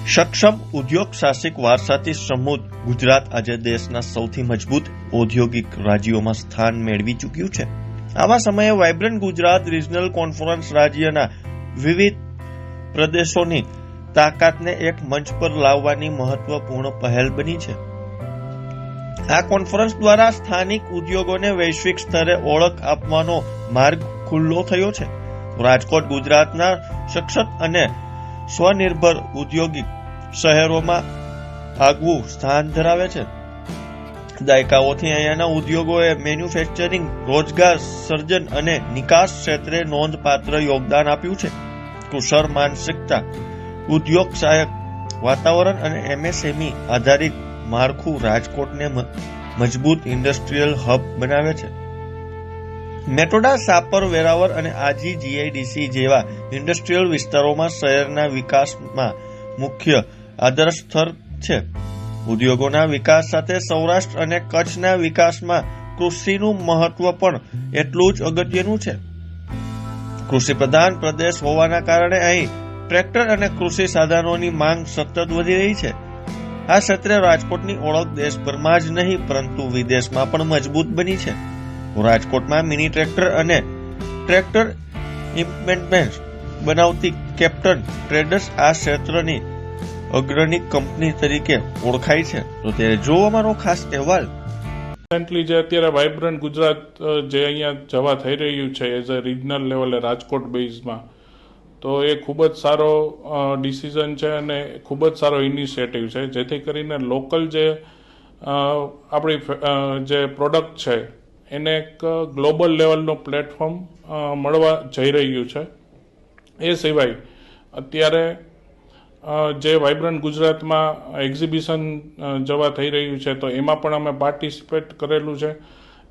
સક્ષમ ઉદ્યોગ સાહસિક વારસાથી સમૃદ્ધ ગુજરાત આજે દેશના સૌથી મજબૂત ઔદ્યોગિક રાજ્યોમાં સ્થાન મેળવી ચૂક્યું છે। આવા સમયે વાઇબ્રન્ટ ગુજરાત રિજનલ કોન્ફરન્સ રાજ્યના વિવિધ પ્રદેશોની તાકાતને એક મંચ પર લાવવાની મહત્વપૂર્ણ પહેલ બની છે। આ કોન્ફરન્સ દ્વારા સ્થાનિક ઉદ્યોગોને વૈશ્વિક સ્તરે ઓળખ આપવાનો માર્ગ ખુલ્લો થયો છે। રાજકોટ ગુજરાતના સશક્ત અને સ્વનિર્ભર ઔદ્યોગિક શહેરોમાં આગવું સ્થાન ધરાવે છે। દાયકાઓથી અહીંયાના ઉદ્યોગોએ મેન્યુફેક્ચરિંગ, રોજગાર સર્જન અને નિકાસ ક્ષેત્રે નોંધપાત્ર યોગદાન આપ્યું છે। કુશળ માનસિકતા, ઉદ્યોગ સહાયક વાતાવરણ અને એમએસએમઈ આધારિત માળખું રાજકોટને મજબૂત ઇન્ડસ્ટ્રીયલ હબ બનાવે છે। મેટોડા, સાપર, વેરાવળ અને આજી જીઆઈડીસી જેવા ઇન્ડસ્ટ્રીયલ વિસ્તારોમાં શહેરના વિકાસમાં મુખ્ય આદર્શ સ્થળ છે। ઉદ્યોગોના વિકાસ સાથે સૌરાષ્ટ્ર અને કચ્છના વિકાસમાં કૃષિનું મહત્વ પણ એટલું જ અગત્યનું છે। કૃષિ પ્રધાન પ્રદેશ હોવાના કારણે અહીં ટ્રેક્ટર અને કૃષિ સાધનોની માંગ સતત વધી રહી છે। આ ક્ષેત્રે રાજકોટની ઓળખ દેશભરમાં જ નહીં પરંતુ વિદેશમાં પણ મજબૂત બની છે। રાજકોટમાં મિની ટ્રેક્ટર અને ટ્રેક્ટર ઇમ્પ્લિમેન્ટ બનાવતી કેપ્ટન ટ્રેડર્સ આ ક્ષેત્રની અગ્રણી કંપની તરીકે ઓળખાય છે। તો તે જો અમારો ખાસ અહેવાલ જે અત્યારે વાઇબ્રન્ટ ગુજરાત જે અહીંયા જવા થઈ રહ્યું છે એઝ અ રિજનલ લેવલે રાજકોટ બેઝમાં, તો એ ખૂબ જ સારો ડિસિઝન છે અને ખૂબ જ સારો ઇનિશિયેટિવ છે, જેથી કરીને લોકલ જે આપણી જે પ્રોડક્ટ છે એને એક ગ્લોબલ લેવલનું પ્લેટફોર્મ મળવા જઈ રહ્યું છે। એ સિવાય અત્યારે જે વાઇબ્રન્ટ ગુજરાતમાં એક્ઝિબિશન જવા થઈ રહ્યું છે તો એમાં પણ અમે પાર્ટિસિપેટ કરેલું છે।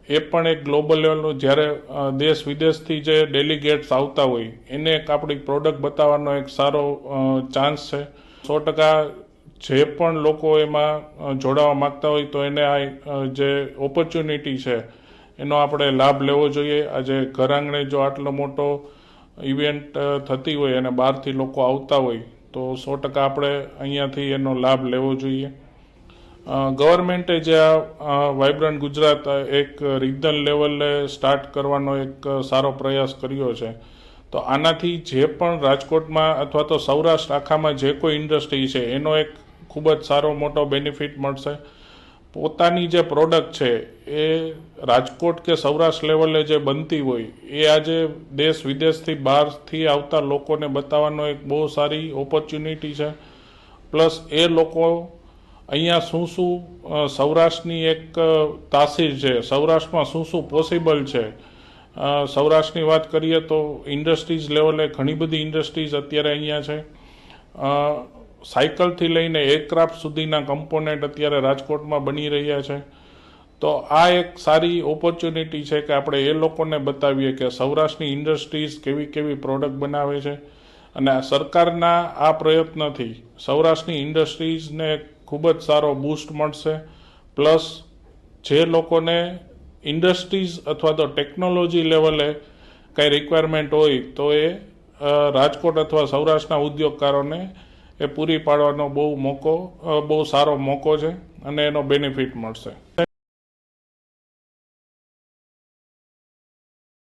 એ પણ એક ગ્લોબલ લેવલનું, જ્યારે દેશ વિદેશથી જે ડેલિગેટ્સ આવતા હોય એને એક આપણી પ્રોડક્ટ બતાવવાનો એક સારો ચાન્સ છે। 100% જે પણ લોકો એમાં જોડાવા માગતા હોય તો એને આ જે ઓપોર્ચ્યુનિટી છે એનો આપણે લાભ લેવો જોઈએ। આજે ઘર આંગણે જો આટલો મોટો ઇવેન્ટ થતી હોય અને બહારથી લોકો આવતા હોય તો 100% આપણે અહીંયાથી એનો લાભ લેવો જોઈએ। ગવર્મેન્ટે જે આ વાઇબ્રન્ટ ગુજરાત એક રિજનલ લેવલે સ્ટાર્ટ કરવાનો એક સારો પ્રયાસ કર્યો છે, તો આનાથી જે પણ રાજકોટમાં અથવા તો સૌરાષ્ટ્ર આખામાં જે કોઈ ઇન્ડસ્ટ્રી છે એનો એક ખૂબ જ સારો મોટો બેનિફિટ મળશે। પોતાની જે પ્રોડક્ટ છે એ રાજકોટ કે સૌરાષ્ટ્ર લેવલે જે બનતી હોય એ આજે દેશ વિદેશથી બહારથી આવતા લોકોને બતાવવાનો એક બહુ સારી ઓપોર્ચ્યુનિટી છે। પ્લસ એ લોકો અહીંયા શું સૌરાષ્ટ્રની એક તાસીર છે, સૌરાષ્ટ્રમાં શું પોસિબલ છે। સૌરાષ્ટ્રની વાત કરીએ તો ઇન્ડસ્ટ્રીઝ લેવલે ઘણી બધી ઇન્ડસ્ટ્રીઝ અત્યારે અહીંયા છે। સાયકલથી લઈને એરક્રાફ્ટ સુધીના કમ્પોનેન્ટ અત્યારે રાજકોટમાં બની રહ્યા છે। તો આ એક સારી ઓપોર્ચ્યુનિટી છે કે આપણે એ લોકોને બતાવીએ કે સૌરાષ્ટ્રની ઇન્ડસ્ટ્રીઝ કેવી કેવી પ્રોડક્ટ બનાવે છે, અને સરકારના આ પ્રયત્નથી સૌરાષ્ટ્રની ઇન્ડસ્ટ્રીઝને ખૂબ જ સારો બૂસ્ટ મળશે। પ્લસ જે લોકોને ઇન્ડસ્ટ્રીઝ અથવા તો ટેકનોલોજી લેવલે કંઈ રિક્વાયરમેન્ટ હોય તો એ રાજકોટ અથવા સૌરાષ્ટ્રના ઉદ્યોગકારોને એ પૂરી પાડવાનો બહુ સારો મોકો છે અને એનો બેનિફિટ મળશે।